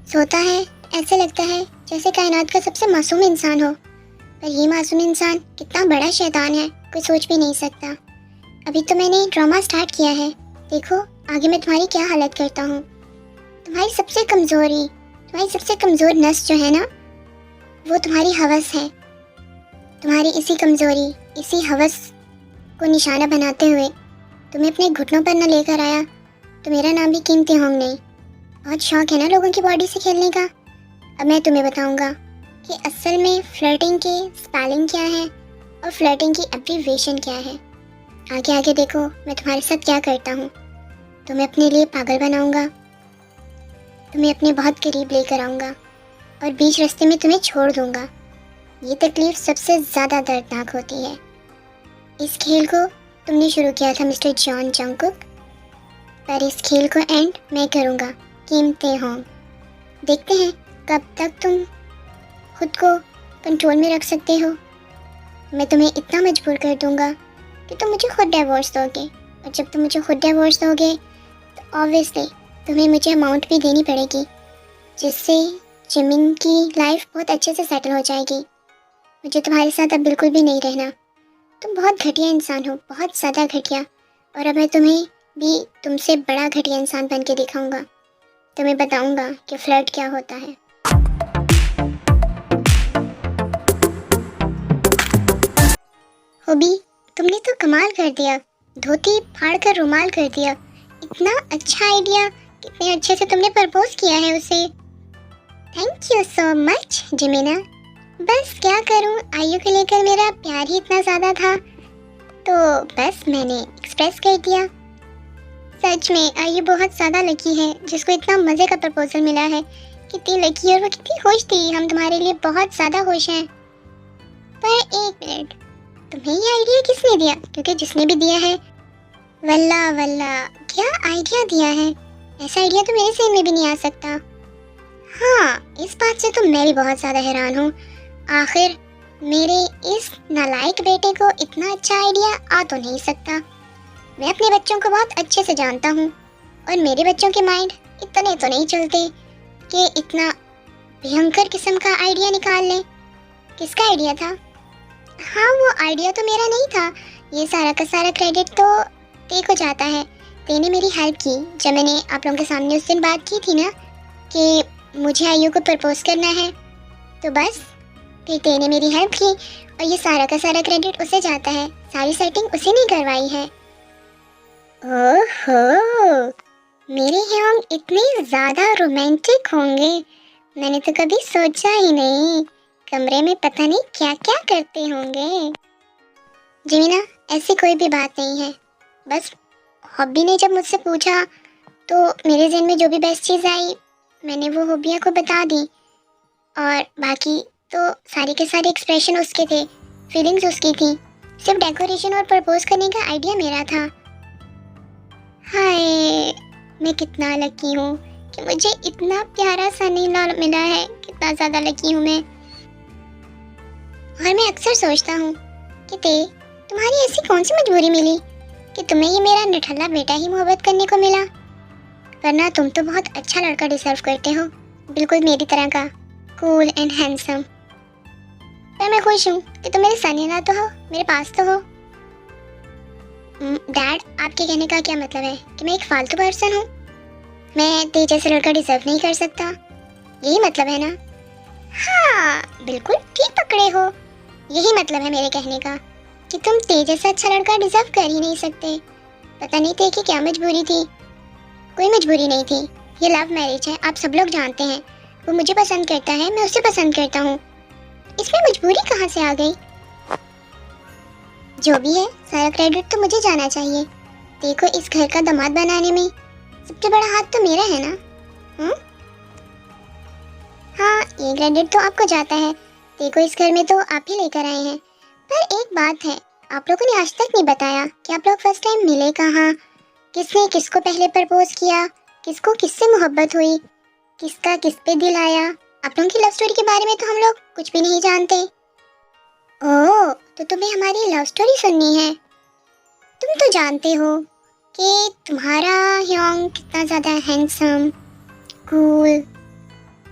सोता है, ऐसे लगता है जैसे कायनात का सबसे मासूम इंसान हो। पर ये मासूम इंसान कितना बड़ा शैतान है, कोई सोच भी नहीं सकता। अभी तो मैंने ड्रामा स्टार्ट किया है, देखो आगे मैं तुम्हारी क्या हालत करता हूँ। तुम्हारी सबसे कमज़ोर नस जो है ना, वो तुम्हारी हवस है। तुम्हारी इसी कमज़ोरी, इसी हवस को निशाना बनाते हुए तुम्हें अपने घुटनों पर न लेकर आया तो मेरा नाम भी कीमती होंग नहीं। बहुत शौक है ना लोगों की बॉडी से खेलने का। अब मैं तुम्हें बताऊंगा कि असल में फ्लर्टिंग के स्पेलिंग क्या है और फ्लर्टिंग की एब्रीविएशन क्या है। आगे आगे देखो मैं तुम्हारे साथ क्या करता हूँ। तुम्हें अपने लिए पागल बनाऊंगा, तुम्हें अपने बहुत करीब लेकर आऊँगा और बीच रास्ते में तुम्हें छोड़ दूंगा। ये तकलीफ सबसे ज़्यादा दर्दनाक होती है। इस खेल को तुमने शुरू किया था मिस्टर जॉन जंगकुक, पर इस खेल को एंड मैं करूँगा कीमते होंग। देखते हैं कब तक तुम खुद को कंट्रोल में रख सकते हो। मैं तुम्हें इतना मजबूर कर दूंगा कि तुम मुझे खुद डिवोर्स दोगे, और जब तुम मुझे खुद डिवोर्स दोगे तो ऑब्वियसली तुम्हें मुझे अमाउंट भी देनी पड़ेगी, जिससे जिमिन की लाइफ बहुत अच्छे से सेटल हो जाएगी। मुझे तुम्हारे साथ अब बिल्कुल भी नहीं रहना। तुम बहुत घटिया इंसान हो, बहुत ज़्यादा घटिया, और अब मैं तुम्हें भी तुमसे बड़ा घटिया इंसान बन के दिखाऊंगा। तुम्हें बताऊंगा कि फ्लर्ट क्या होता है। होबी, तुमने तो कमाल कर दिया, धोती फाड़ कर रुमाल कर दिया। इतना अच्छा आइडिया, कितने अच्छे से तुमने प्रपोज किया है उसे। थैंक यू सो मच जिमिना। बस क्या करूं, आयु को लेकर मेरा प्यार ही इतना ज़्यादा था तो बस मैंने एक्सप्रेस कर दिया। सच में आयु बहुत ज़्यादा लकी है जिसको इतना मज़े का प्रपोजल मिला है। कितनी लकी और वो कितनी खुश थी। हम तुम्हारे लिए बहुत ज़्यादा खुश हैं। पर एक मिनट, तुम्हें ये आइडिया किसने दिया? क्योंकि जिसने भी दिया है, वल्ला वल्ला क्या आइडिया दिया है। ऐसा आइडिया तो मेरे ज़हन में भी नहीं आ सकता। हाँ, इस बात से तो मैं भी बहुत ज़्यादा हैरान हूँ। आखिर मेरे इस नालायक बेटे को इतना अच्छा आइडिया आ तो नहीं सकता। मैं अपने बच्चों को बहुत अच्छे से जानता हूँ और मेरे बच्चों के माइंड इतने तो नहीं चलते कि इतना भयंकर किस्म का आइडिया निकाल लें। किसका आइडिया था? हाँ, वो आइडिया तो मेरा नहीं था। ये सारा का सारा क्रेडिट तो ते को जाता है। तेने मेरी हेल्प की जब मैंने आप लोगों के सामने उस दिन बात की थी ना कि मुझे आयु को प्रपोज करना है, तो बस फिर तेने मेरी हेल्प की और ये सारा का सारा क्रेडिट उसे जाता है। सारी सेटिंग उसे नहीं करवाई है। ओहो, मेरे ह्योंग इतने ज़्यादा रोमांटिक होंगे, मैंने तो कभी सोचा ही नहीं। कमरे में पता नहीं क्या क्या करते होंगे। जिमिना, ऐसी कोई भी बात नहीं है। बस हॉबी ने जब मुझसे पूछा तो मेरे ज़हन में जो भी बेस्ट चीज़ आई मैंने वो हॉबिया को बता दी, और बाकी तो सारे के सारे एक्सप्रेशन उसके थे, फीलिंग्स उसकी थी। सिर्फ डेकोरेशन और प्रपोज करने का आइडिया मेरा था। हाय, मैं कितना लकी हूँ कि मुझे इतना प्यारा सा नीला मिला है। कितना ज़्यादा लकी हूँ मैं। और मैं अक्सर सोचता हूँ कि तुम्हारी ऐसी कौन सी मजबूरी मिली कि तुम्हें ये मेरा निठल्ला बेटा ही मोहब्बत करने को मिला, वरना तुम तो बहुत अच्छा लड़का डिजर्व करते हो, बिल्कुल मेरी तरह का, कूल एंड हैंडसम। पर मैं खुश हूँ कि तुम मेरे सानिया तो हो, मेरे पास तो हो। डैड, आपके कहने का क्या मतलब है कि मैं एक फालतू पर्सन हूँ? मैं तेज जैसे लड़का डिजर्व नहीं कर सकता, यही मतलब है ना? हाँ, बिल्कुल ठीक पकड़े हो। यही मतलब है मेरे कहने का कि तुम तेज जैसा अच्छा लड़का डिजर्व कर ही नहीं सकते। पता नहीं थे कि क्या मजबूरी थी। कोई मजबूरी नहीं थी। ये लव मैरिज है, आप सब लोग जानते हैं। वो मुझे पसंद करता है, मैं उसे पसंद करता हूँ। इसमें मजबूरी कहाँ से आ गई? जो भी है, सारा क्रेडिट तो मुझे जाना चाहिए। देखो, इस घर का दामाद बनाने में सबसे बड़ा हाथ तो मेरा है ना। हाँ, ये क्रेडिट तो आपको जाता है। देखो, इस घर में तो आप ही लेकर आए हैं। पर एक बात है, आप लोगों ने आज तक नहीं बताया कि आप लोग फर्स्ट टाइम मिले कहाँ, किसने किसको पहले प्रपोज किया, किसको किससे मोहब्बत हुई, किसका किस पे दिल आया। आप लोगों की लव स्टोरी के बारे में तो हम लोग कुछ भी नहीं जानते। ओह, तो तुम्हें हमारी लव स्टोरी सुननी है? तुम तो जानते हो कि तुम्हारा ह्योंग कितना ज़्यादा हैंडसम, कूल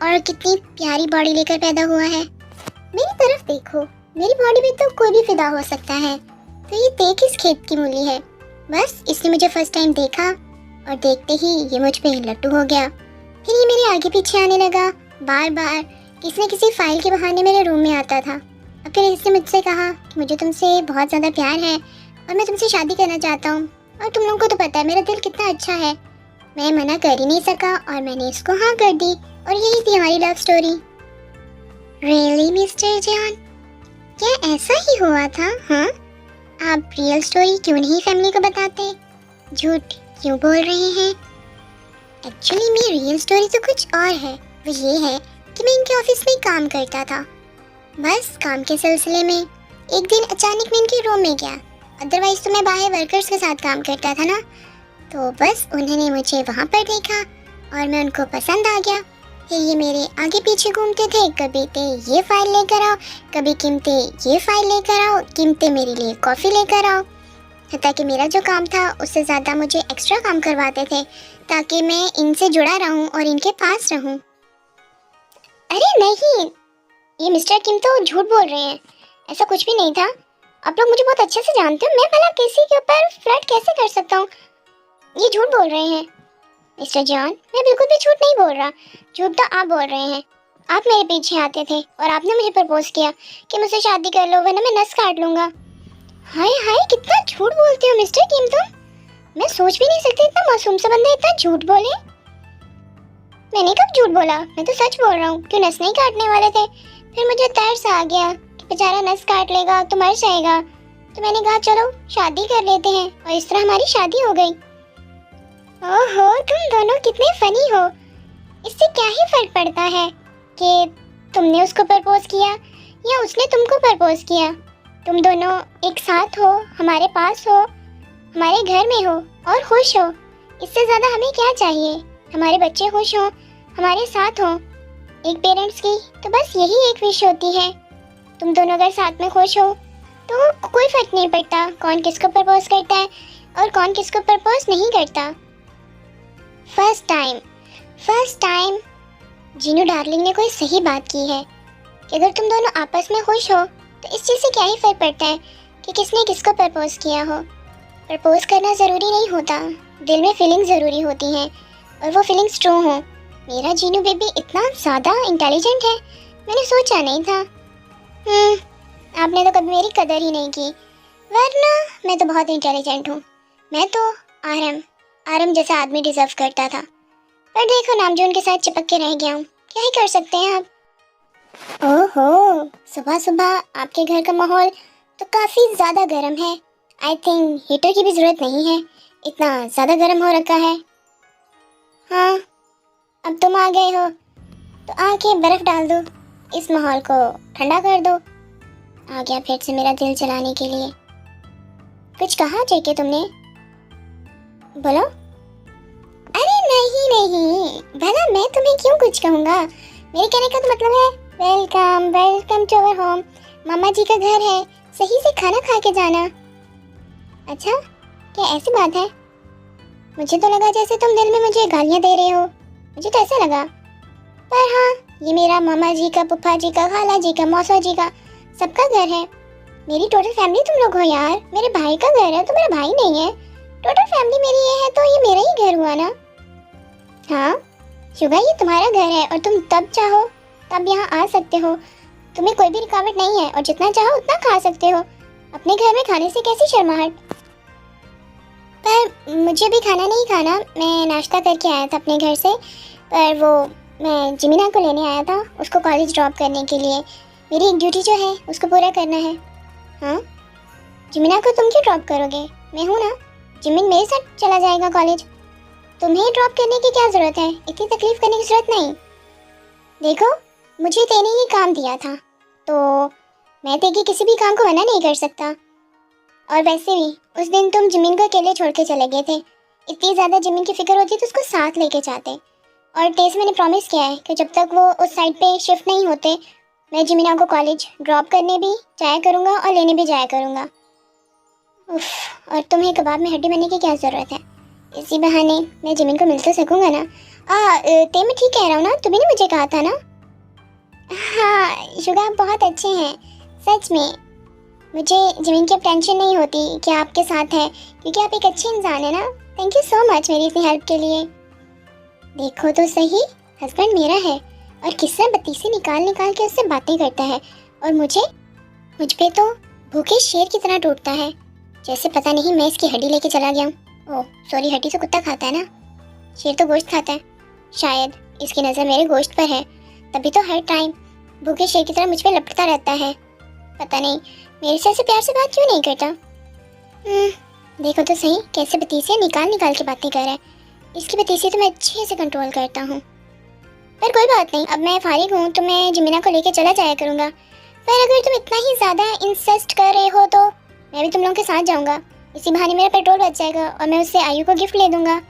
और कितनी प्यारी बॉडी लेकर पैदा हुआ है। मेरी तरफ देखो, मेरी बॉडी में तो कोई भी फिदा हो सकता है। तो ये देख किस खेत की मूली है। बस इसने मुझे फर्स्ट टाइम देखा और देखते ही ये मुझ पे लट्टू हो गया। फिर ये मेरे आगे पीछे आने लगा, बार बार किसी न किसी फाइल के बहाने मेरे रूम में आता था। और फिर इसने मुझसे कहा कि मुझे तुमसे बहुत ज़्यादा प्यार है और मैं तुमसे शादी करना चाहता हूँ। और तुम लोगों को तो पता है मेरा दिल कितना अच्छा है। मैं मना कर ही नहीं सका और मैंने इसको हाँ कर दी। और यही थी हमारी love story. Really mister John, क्या ऐसा ही हुआ था? हाँ, आप रियल स्टोरी क्यों नहीं फैमिली को बताते? झूठ क्यों बोल रहे हैं? एक्चुअली मेरी रियल स्टोरी तो कुछ और है। वो ये है कि मैं इनके ऑफिस में काम करता था। बस काम के सिलसिले में एक दिन अचानक मैं इनके रूम में गया। अदरवाइज तो मैं बाहर वर्कर्स के साथ काम करता था ना। तो बस उन्होंने मुझे वहाँ पर देखा और मैं उनको पसंद आ गया। फिर ये मेरे आगे पीछे घूमते थे, कभी ते ये फाइल लेकर आओ, कभी कीमते ये फाइल लेकर आओ, कीमते मेरे लिए कॉफ़ी लेकर आओ। हत्ता कि मेरा जो काम था उससे ज़्यादा मुझे एक्स्ट्रा काम करवाते थे ताकि मैं इनसे जुड़ा रहूं और इनके पास रहूं। अरे नहीं, ये मिस्टर किम तो झूठ बोल रहे हैं। ऐसा कुछ भी नहीं था। आप लोग मुझे बहुत अच्छे से जानते हो। मैं भला किसी के ऊपर फ्लर्ट कैसे कर सकता हूँ? ये झूठ बोल रहे हैं। मिस्टर जॉन, मैं बिल्कुल भी झूठ नहीं बोल रहा। झूठ तो आप बोल रहे हैं। आप मेरे पीछे आते थे और आपने मुझे प्रपोज किया कि मुझसे शादी कर लो वरना मैं नस काट लूंगा। हाय हाय, कितना झूठ बोलते हो मिस्टर किम तुम। मैं सोच भी नहीं सकती इतना मासूम सा बंदा इतना झूठ बोले। मैंने कब झूठ बोला? मैं तो सच बोल रहा हूँ कि नस नहीं काटने वाले थे। फिर मुझे तरस आ गया कि बेचारा नस काट लेगा तो मर जाएगा। तो मैंने कहा चलो शादी कर लेते हैं और इस तरह हमारी शादी हो गई। ओहो, तुम दोनों कितने फनी हो। इससे क्या ही फर्क पड़ता है कि तुमने उसको प्रपोज किया या उसने तुमको प्रपोज किया। तुम दोनों एक साथ हो, हमारे पास हो, हमारे घर में हो और खुश हो। इससे ज़्यादा हमें क्या चाहिए? हमारे बच्चे खुश हों, हमारे साथ हों। एक पेरेंट्स की तो बस यही एक विश होती है। तुम दोनों अगर साथ में खुश हो तो कोई फर्क नहीं पड़ता कौन किसको प्रपोज करता है और कौन किसको प्रपोज नहीं करता। फर्स्ट टाइम जीनू डार्लिंग ने कोई सही बात की है कि अगर तुम दोनों आपस में खुश हो तो इस चीज़ से क्या ही फर्क पड़ता है कि किसने किसको प्रपोज किया हो। प्रपोज करना ज़रूरी नहीं होता, दिल में फीलिंग ज़रूरी होती हैं और वो फीलिंग्स ट्रू हो। मेरा जीनू बेबी इतना ज़्यादा इंटेलिजेंट है, मैंने सोचा नहीं था। आपने तो कभी मेरी कदर ही नहीं की, वरना मैं तो बहुत इंटेलिजेंट हूँ। मैं तो आरम जैसा आदमी डिजर्व करता था, पर देखो नामजोन के साथ चिपक के रह गया हूँ। क्या ही कर सकते हैं आप। ओहो, सुबह सुबह आपके घर का माहौल तो काफ़ी ज़्यादा गर्म है। आई थिंक हीटर की भी ज़रूरत नहीं है, इतना ज़्यादा गर्म हो रखा है। हाँ, अब तुम आ गए हो तो आके बर्फ़ डाल दो, इस माहौल को ठंडा कर दो। आ गया फिर से मेरा दिल जलाने के लिए। कुछ कहा जेके तुमने? बोलो। अरे नहीं, भला मैं तुम्हें क्यों कुछ कहूँगा। मेरे कहने का तो मतलब है वेलकम टू अवर होम। मामा जी का घर है, सही से खाना खा के जाना। अच्छा, क्या ऐसी बात है? मुझे तो लगा जैसे तुम दिल में मुझे गालियाँ दे रहे हो, मुझे तो ऐसा लगा। पर हाँ, ये मेरा मामा जी का, पुप्पा जी का, खाला जी का, मौसा जी का, सबका घर है। मेरी टोटल फैमिली तुम लोग हो यार। मेरे भाई का घर है तो मेरा भाई नहीं है। टोटल फैमिली मेरी ये है तो ये मेरा ही घर हुआ ना। हाँ शुगा, ये तुम्हारा घर है और तुम तब चाहो तब यहाँ आ सकते हो। तुम्हें कोई भी रुकावट नहीं है और जितना चाहो उतना खा सकते हो। अपने घर में खाने से कैसी शर्माहट। पर मुझे भी खाना नहीं खाना, मैं नाश्ता करके आया था अपने घर से। पर वो मैं जिमिना को लेने आया था, उसको कॉलेज ड्रॉप करने के लिए। मेरी एक ड्यूटी जो है उसको पूरा करना है। हाँ, जिमिना को तुम क्यों ड्रॉप करोगे? मैं हूँ ना, जिमिन मेरे साथ चला जाएगा कॉलेज। तुम्हें ड्रॉप करने की क्या ज़रूरत है? इतनी तकलीफ करने की ज़रूरत नहीं। देखो, मुझे तेने ये काम दिया था तो मैं तेरे किसी भी काम को मना नहीं कर सकता। और वैसे भी उस दिन तुम जिमिन को अकेले छोड़ के चले गए थे। इतनी ज़्यादा जिमिन की फिक्र होती तो उसको साथ लेके जाते। और तेज मैंने प्रॉमिस किया है कि जब तक वो उस साइड पे शिफ्ट नहीं होते मैं जिमिना को कॉलेज ड्रॉप करने भी जाया करूँगा और लेने भी जाया करूँगा। उफ, और तुम्हें कबाब में हड्डी बनने की क्या ज़रूरत है? इसी बहाने मैं जिमिन को मिल तो सकूँगा ना। ते मैं ठीक कह रहा हूँ ना, तुम्हें ने मुझे कहा था ना। हाँ शुगा, आप बहुत अच्छे हैं सच में। मुझे ज़मीन की अब टेंशन नहीं होती कि आपके साथ है, क्योंकि आप एक अच्छे इंसान है ना। थैंक यू सो मच मेरी इतनी हेल्प के लिए। देखो तो सही, हस्बैंड मेरा है और किस्सा बत्ती से निकाल निकाल के उससे बातें करता है, और मुझ पे तो भूखे शेर की तरह टूटता है, जैसे पता नहीं मैं इसकी हड्डी लेके चला गया हूँ। ओह सॉरी, हड्डी तो कुत्ता खाता है ना, शेर तो गोश्त खाता है। शायद इसकी नज़र मेरे गोश्त पर है, तभी तो हर टाइम भूखे शेर की तरह मुझ पे लपटता रहता है। पता नहीं मेरे से ऐसे प्यार से बात क्यों नहीं करता। देखो तो सही कैसे बतीसे निकाल निकाल के बातें कर रहा है। इसकी बतीसे तो मैं अच्छे से कंट्रोल करता हूँ। पर कोई बात नहीं, अब मैं फारिग हूँ तो मैं जमीना को लेके चला जाया करूँगा। पर अगर तुम इतना ही ज़्यादा इंसिस्ट कर रहे हो तो मैं भी तुम लोगों के साथ जाऊँगा। इसी बहाने मेरा पेट्रोल बच जाएगा और मैं उससे आयु को गिफ्ट ले दूँगा।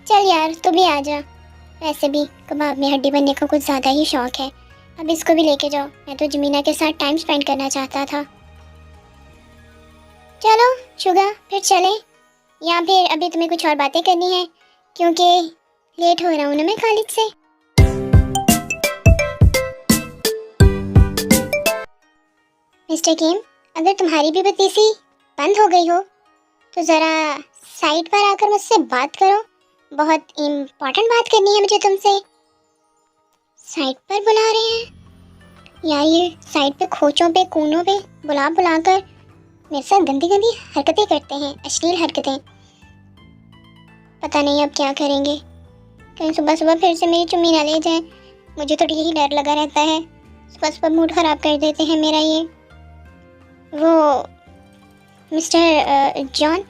चल यार तू भी आ जा। वैसे भी कबाब में हड्डी बनने का कुछ ज़्यादा ही शौक है। अब इसको भी लेके जाओ, मैं तो जमीना के साथ टाइम स्पेंड करना चाहता था। चलो शुगा फिर चलें, या फिर अभी तुम्हें कुछ और बातें करनी है, क्योंकि लेट हो रहा हूँ ना मैं खालिद से। मिस्टर किम, अगर तुम्हारी भी बत्तीसी बंद हो गई हो तो ज़रा साइड पर आकर मुझसे बात करो। बहुत इम्पोर्टेंट बात करनी है मुझे तुमसे। साइड पर बुला रहे हैं यार, ये साइड पे खोचों पे कोनों पे बुला बुलाकर मेरे साथ गंदी गंदी हरकतें करते हैं, अश्लील हरकतें। पता नहीं अब क्या करेंगे, कहीं सुबह सुबह फिर से मेरी चुम्मी ना ले जाए। मुझे तो यही डर लगा रहता है, सुबह सुबह मूड ख़राब कर देते हैं मेरा ये। वो मिस्टर जॉन,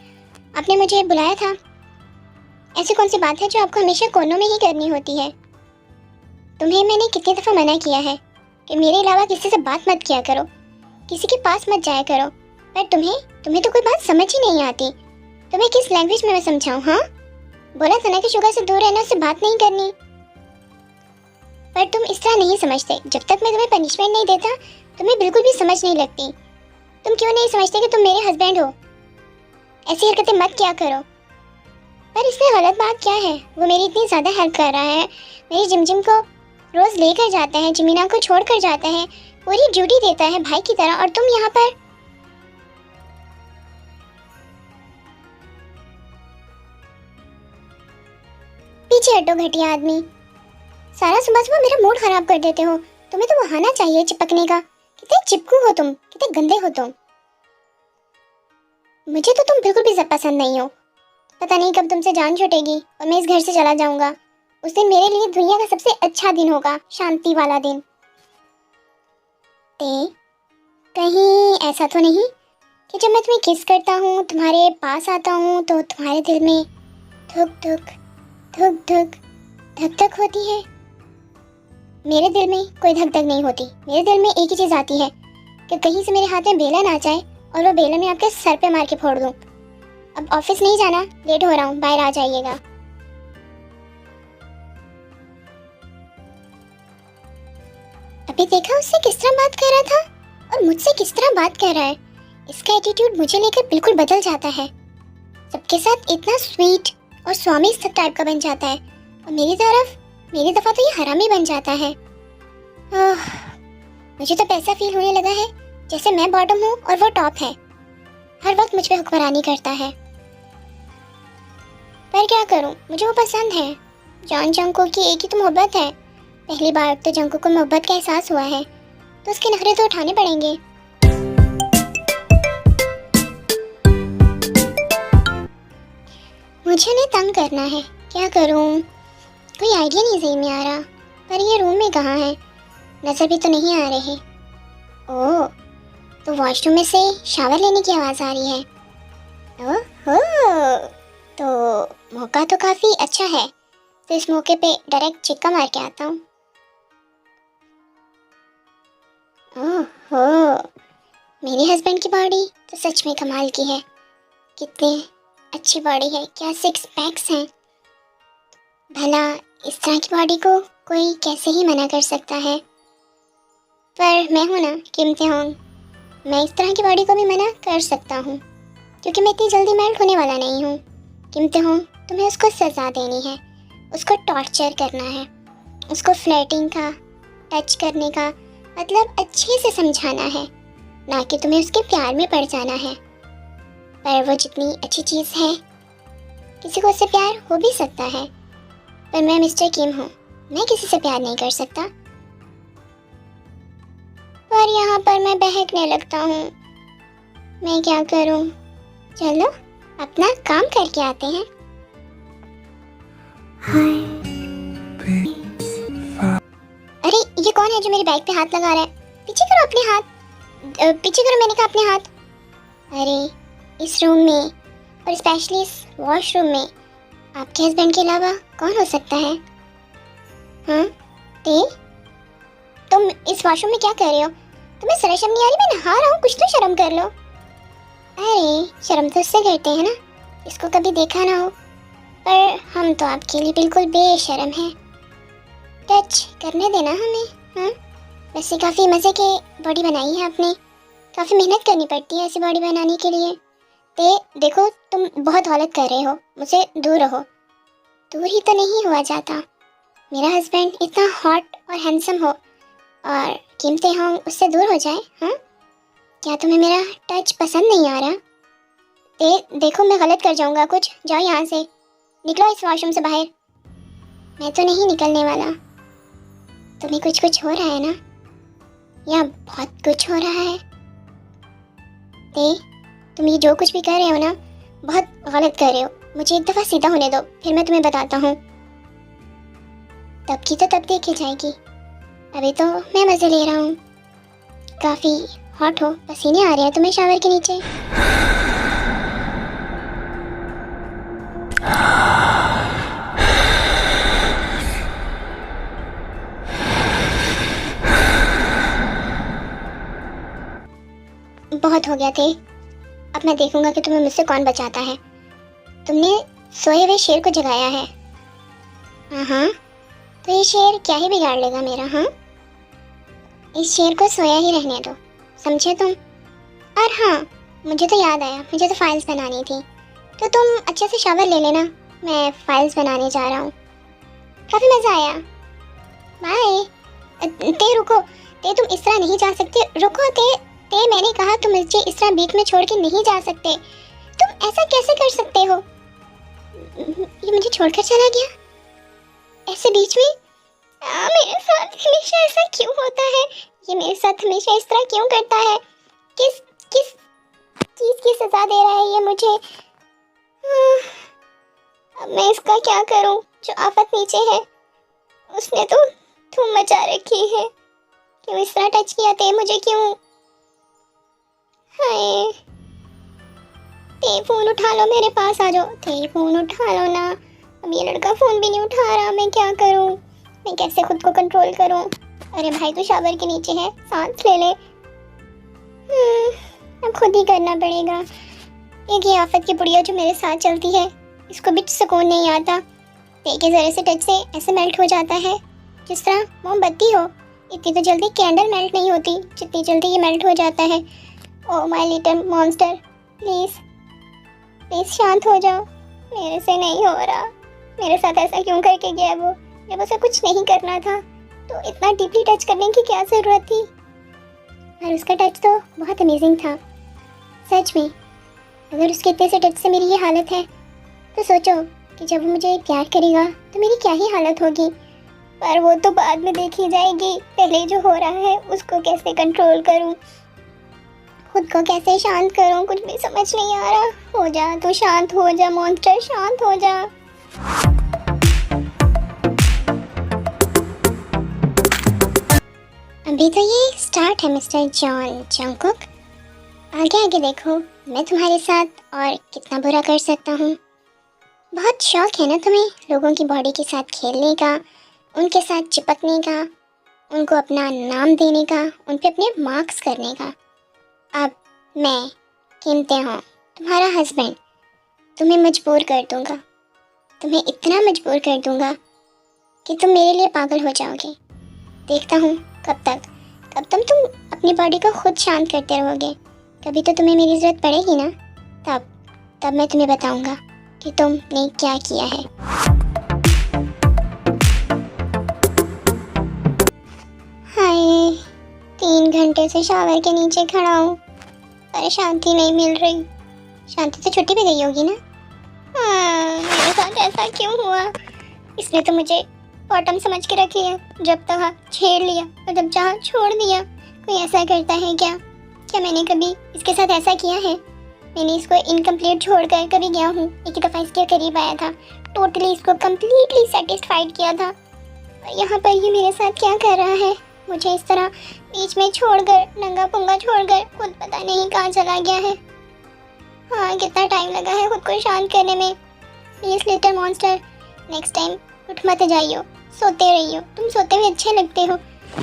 आपने मुझे बुलाया था। ऐसी कौन सी बात है जो आपको हमेशा कोनों में ही करनी होती है? तुम्हें मैंने कितनी दफ़ा मना किया है कि मेरे अलावा किसी से बात मत किया करो, किसी के पास मत जाया करो, पर तुम्हें तो कोई बात समझ ही नहीं आती। तुम्हें किस लैंग्वेज में मैं समझाऊं? हाँ, बोला था ना कि शुगर से दूर रहना, उससे बात नहीं करनी। पर तुम इस तरह नहीं समझते। जब तक मैं तुम्हें पनिशमेंट नहीं देता तुम्हें बिल्कुल भी समझ नहीं लगती। तुम क्यों नहीं समझते कि तुम मेरे हस्बैंड हो? ऐसी हरकतें मत किया करो। पर इसमें गलत बात क्या है? वो मेरी इतनी ज़्यादा हेल्प कर रहा है, मेरी जिमजिम को रोज़ लेकर जाता है, जमीना को छोड़ कर जाता है, पूरी ड्यूटी देता है भाई की तरह, और तुम यहाँ पर। पीछे हटो घटिया आदमी, सारा सुबह सुबह मेरा मूड खराब कर देते हो। तुम्हें तो बहाना चाहिए चिपकने का। कितने चिपकू हो तुम, कितने गंदे हो तुम। मुझे तो तुम बिल्कुल भी पसंद नहीं हो। पता नहीं कब तुमसे जान छूटेगी और मैं इस घर से चला जाऊंगा। उस दिन मेरे लिए दुनिया का सबसे अच्छा दिन होगा, शांति वाला दिन। कहीं ऐसा तो नहीं कि जब मैं तुम्हें किस करता हूँ, तुम्हारे पास आता हूँ, तो तुम्हारे दिल में धुक धुक धुक धुक धक धक होती है? मेरे दिल में कोई धक धक नहीं होती। मेरे दिल में एक ही चीज़ आती है कि कहीं से मेरे हाथ में बेलन आ जाए और वो बेलन मैं आपके सर पे मार के फोड़ दूँ। अब ऑफिस नहीं जाना, लेट हो रहा हूँ, बाहर आ जाइएगा। अभी देखा उससे किस तरह बात कर रहा था और मुझसे किस तरह बात कर रहा है। इसका एटीट्यूड मुझे लेकर बिल्कुल बदल जाता है। सबके साथ इतना स्वीट और स्वामी टाइप का बन जाता है, और मेरी दफा तो ये हरामी बन जाता है। मुझे तो ऐसा फील होने लगा है जैसे मैं बॉटम हूँ और वो टॉप है। हर वक्त मुझ पे हुक्मरानी करता है। पर क्या करूं, मुझे वो पसंद है। जॉन जंको की एक ही तो मोहब्बत है। पहली बार तो जंको को मोहब्बत का एहसास हुआ है, तो उसके नखरे तो उठाने पड़ेंगे। मुझे उन्हें तंग करना है, क्या करूं? कोई आइडिया नहीं सही में आ रहा। पर ये रूम में कहाँ है? नजर भी तो नहीं आ रही। ओह, तो वॉशरूम में से शावर लेने की आवाज़ आ रही है। ओह, तो मौका तो काफ़ी अच्छा है, तो इस मौके पे डायरेक्ट चिक्का मार के आता हूँ। ओह, मेरे हस्बैंड की बॉडी तो सच में कमाल की है। कितनी अच्छी बॉडी है, क्या सिक्स पैक्स हैं। भला इस तरह की बॉडी को कोई कैसे ही मना कर सकता है। पर मैं हूँ ना कीमते हूँ, मैं इस तरह की बॉडी को भी मना कर सकता हूँ, क्योंकि मैं इतनी जल्दी मेल्ट होने वाला नहीं हूँ। कीमते हूँ, तुम्हें उसको सज़ा देनी है। उसको टॉर्चर करना है, उसको फ्लर्टिंग का, टच करने का मतलब अच्छे से समझाना है, ना कि तुम्हें उसके प्यार में पड़ जाना है। पर वो जितनी अच्छी चीज़ है, किसी को उससे प्यार हो भी सकता है, पर मैं मिस्टर किम हूँ, मैं किसी से प्यार नहीं कर सकता। पर यहाँ पर मैं बहकने लगता हूँ, मैं क्या करूँ? चलो अपना काम करके आते हैं। अरे ये कौन है जो मेरी बैग पे हाथ लगा रहा है? पीछे करो अपने हाथ, पीछे करो, मैंने कहा अपने हाथ। अरे इस रूम में और स्पेशली इस वॉशरूम में आपके हस्बैंड के अलावा कौन हो सकता है? हाँ ते, तुम इस वॉशरूम में क्या कर रहे हो? तुम्हें शर्म नहीं आ रही? मैं नहा रहा हूँ, कुछ तो शर्म कर लो। अरे शर्म तो उससे करते हैं ना, इसको कभी देखा ना हो, पर हम तो आपके लिए बिल्कुल बेशर्म हैं। टच करने देना हमें। हाँ वैसे काफ़ी मज़े की बॉडी बनाई है आपने, काफ़ी मेहनत करनी पड़ती है ऐसी बॉडी बनाने के लिए। ते देखो तुम बहुत गलत कर रहे हो, मुझसे दूर रहो। दूर ही तो नहीं हुआ जाता, मेरा हस्बैंड इतना हॉट और हैंडसम हो और कीमतें हों उससे दूर हो जाए। हाँ क्या तुम्हें मेरा टच पसंद नहीं आ रहा? ते देखो मैं गलत कर जाऊंगा कुछ, जाओ यहाँ से, निकलो इस वॉशरूम से बाहर। मैं तो नहीं निकलने वाला। तुम्हें कुछ कुछ हो रहा है ना, या बहुत कुछ हो रहा है? ते तुम ये जो कुछ भी कर रहे हो ना, बहुत गलत कर रहे हो। मुझे एक दफ़ा सीधा होने दो, फिर मैं तुम्हें बताता हूँ। तब की तो तब देखी जाएगी, अभी तो मैं मज़े ले रहा हूँ। काफ़ी हॉट हो, पसीने आ रहे हैं तुम्हें शावर के नीचे। बहुत हो गया थे, अब मैं देखूंगा कि तुम्हें मुझसे कौन बचाता है। तुमने सोए हुए शेर को जगाया है। हाँ तो ये शेर क्या ही बिगाड़ लेगा मेरा? हाँ इस शेर को सोया ही रहने दो, समझे तुम? और हाँ मुझे तो याद आया, मुझे तो फाइल्स बनानी थी, तो तुम अच्छे से शावर ले लेना, मैं फाइल्स बनाने जा रहा हूँ। काफ़ी मज़ा आया, बाय। ते रुको, ते तुम इस तरह नहीं जा सकते, रुको ते मैंने कहा तुम मुझे इस तरह बीच में छोड़ के नहीं जा सकते। तुम ऐसा कैसे कर सकते हो? ये मुझे छोड़कर चला गया ऐसे बीच में? मेरे साथ हमेशा ऐसा क्यों होता है? ये मेरे साथ हमेशा इस तरह क्यों करता है? किस किस चीज़ की सज़ा दे रहा है ये मुझे? अब मैं इसका क्या करूं? जो आफत नीचे है उसने तो धूम मचा रखी है। क्यों इस तरह टच किया थे मुझे, क्यों? हाय ते फोन उठा लो, मेरे पास आ जाओ। ते फोन उठा लो ना, अब ये लड़का फोन भी नहीं उठा रहा, मैं क्या करूं? मैं कैसे खुद को कंट्रोल करूं? अरे भाई तू शावर के नीचे है, सांस ले ले। अब खुद ही करना पड़ेगा। एक ये आफत की बुढ़िया जो मेरे साथ चलती है, इसको भी सुकून नहीं आता। ते के जरे से टच से ऐसे मेल्ट हो जाता है जिस तरह मोमबत्ती हो। इतनी तो जल्दी कैंडल मेल्ट नहीं होती जितनी जल्दी ये मेल्ट हो जाता है। Oh my little monster, please please शांत हो जाओ। मेरे से नहीं हो रहा, मेरे साथ ऐसा क्यों करके गया वो? जब उसे कुछ नहीं करना था तो इतना डीपली टच करने की क्या ज़रूरत थी? और उसका टच तो बहुत अमेजिंग था सच में। अगर उसके इतने से टच से मेरी ये हालत है तो सोचो कि जब वो मुझे प्यार करेगा तो मेरी क्या ही हालत होगी। पर वो तो बाद में देखी जाएगी, पहले जो हो रहा है उसको कैसे कंट्रोल करूं, खुद को कैसे शांत करूं, कुछ भी समझ नहीं आ रहा। हो जा तू, शांत हो जा मॉन्स्टर, शांत हो जा। अभी तो ये स्टार्ट है मिस्टर जॉन जंगकुक, आगे आगे देखो मैं तुम्हारे साथ और कितना बुरा कर सकता हूँ। बहुत शौक है ना तुम्हें लोगों की बॉडी के साथ खेलने का, उनके साथ चिपकने का, उनको अपना नाम देने का, उन पे अपने मार्क्स करने का। अब मैं कीमते हूँ तुम्हारा हस्बैंड, तुम्हें मजबूर कर दूँगा, तुम्हें इतना मजबूर कर दूँगा कि तुम मेरे लिए पागल हो जाओगे। देखता हूँ कब तक तुम अपनी बॉडी को खुद शांत करते रहोगे। कभी तो तुम्हें मेरी ज़रूरत पड़ेगी ना, तब मैं तुम्हें बताऊँगा कि तुमने क्या किया है। 3 घंटे से शावर के नीचे खड़ा हूँ पर शांति नहीं मिल रही। शांति तो छुट्टी पे गई होगी ना। मेरे साथ ऐसा क्यों हुआ? इसने तो मुझे बॉटम समझ के रखी है, जब तक छेड़ लिया और जब चाहा छोड़ दिया। कोई ऐसा करता है क्या? क्या मैंने कभी इसके साथ ऐसा किया है? मैंने इसको इनकम्प्लीट छोड़कर कभी गया हूँ? एक ही दफ़ा इसके करीब आया था, टोटली इसको कम्प्लीटली सेटिस्फाइड किया था। और यहाँ पर ये मेरे साथ क्या कर रहा है? मुझे इस तरह बीच में छोड़कर, नंगा पुंगा छोड़कर खुद पता नहीं कहाँ चला गया है। हाँ, कितना टाइम लगा है खुद को शांत करने में। Please little monster, next time उठ मत जाइयो, सोते रहियो। तुम सोते हुए अच्छे लगते हो।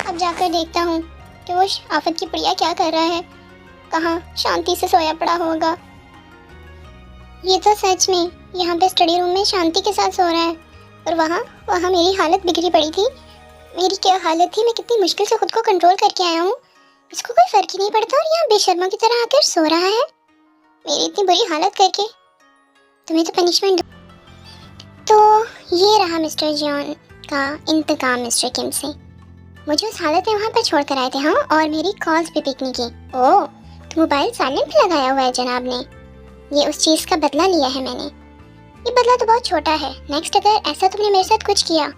अब जाकर देखता हूँ कि वो आफत की प्रिया क्या कर रहा है। कहाँ शांति से सोया पड़ा होगा। ये तो सच में यहाँ पे स्टडी रूम में शांति के साथ सो रहा है और वहाँ मेरी हालत बिगड़ी पड़ी थी। मेरी क्या हालत थी, मैं कितनी मुश्किल से खुद को कंट्रोल करके आया हूँ। इसको कोई फर्क ही नहीं पड़ता और यहाँ बेशर्मा की तरह आकर सो रहा है मेरी इतनी बुरी हालत करके। तुम्हें तो पनिशमेंट। तो ये रहा मिस्टर जॉन का इंतकाम मिस्टर किम से। मुझे उस हालत में वहाँ पर छोड़ कर आए थे, हाँ, और मेरी कॉल्स भी पिक नहीं की। ओह, तो मोबाइल साइलेंट पे लगाया हुआ है जनाब ने। ये उस चीज़ का बदला लिया है मैंने। ये बदला तो बहुत छोटा है। नेक्स्ट अगर ऐसा तुमने मेरे साथ कुछ किया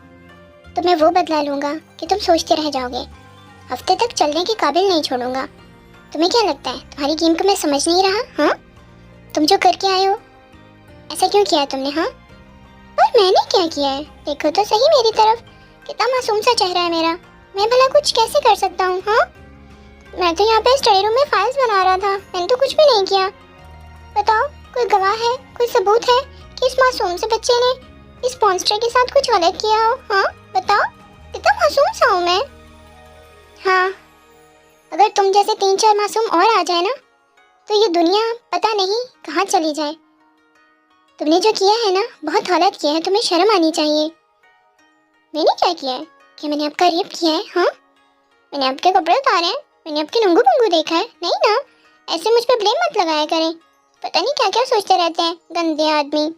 तो मैं वो बदला लूँगा कि तुम सोचते रह जाओगे। हफ्ते तक चलने के काबिल नहीं छोड़ूंगा। तुम्हें क्या लगता है तुम्हारी गेम को मैं समझ नहीं रहा? हाँ, तुम जो करके आए हो, ऐसा क्यों किया तुमने? हाँ, पर मैंने क्या किया है? देखो तो सही मेरी तरफ, कितना मासूम सा चेहरा है मेरा। मैं भला कुछ कैसे कर सकता हूँ? हाँ, मैं तो यहाँ पे स्टडी रूम में फाइल्स बना रहा था, मैंने तो कुछ भी नहीं किया। बताओ, कोई गवाह है, कोई सबूत है कि इस मासूम से बच्चे ने इस मॉन्स्टर के साथ कुछ गलत किया हो? हाँ बताओ, कितना मासूम सा हूँ मैं। हाँ, अगर तुम जैसे 3-4 मासूम और आ जाए ना तो ये दुनिया पता नहीं कहाँ चली जाए। तुमने जो किया है ना, बहुत गलत किया है, तुम्हें शर्म आनी चाहिए। मैंने क्या किया है? क्या मैंने आपका रेप किया है? हाँ, मैंने आपके कपड़े उतारे हैं? मैंने आपके नंगू पंगू देखा है? नहीं ना, ऐसे मुझ पे ब्लेम मत लगाया करें। पता नहीं क्या क्या सोचते रहते हैं गंदे आदमी।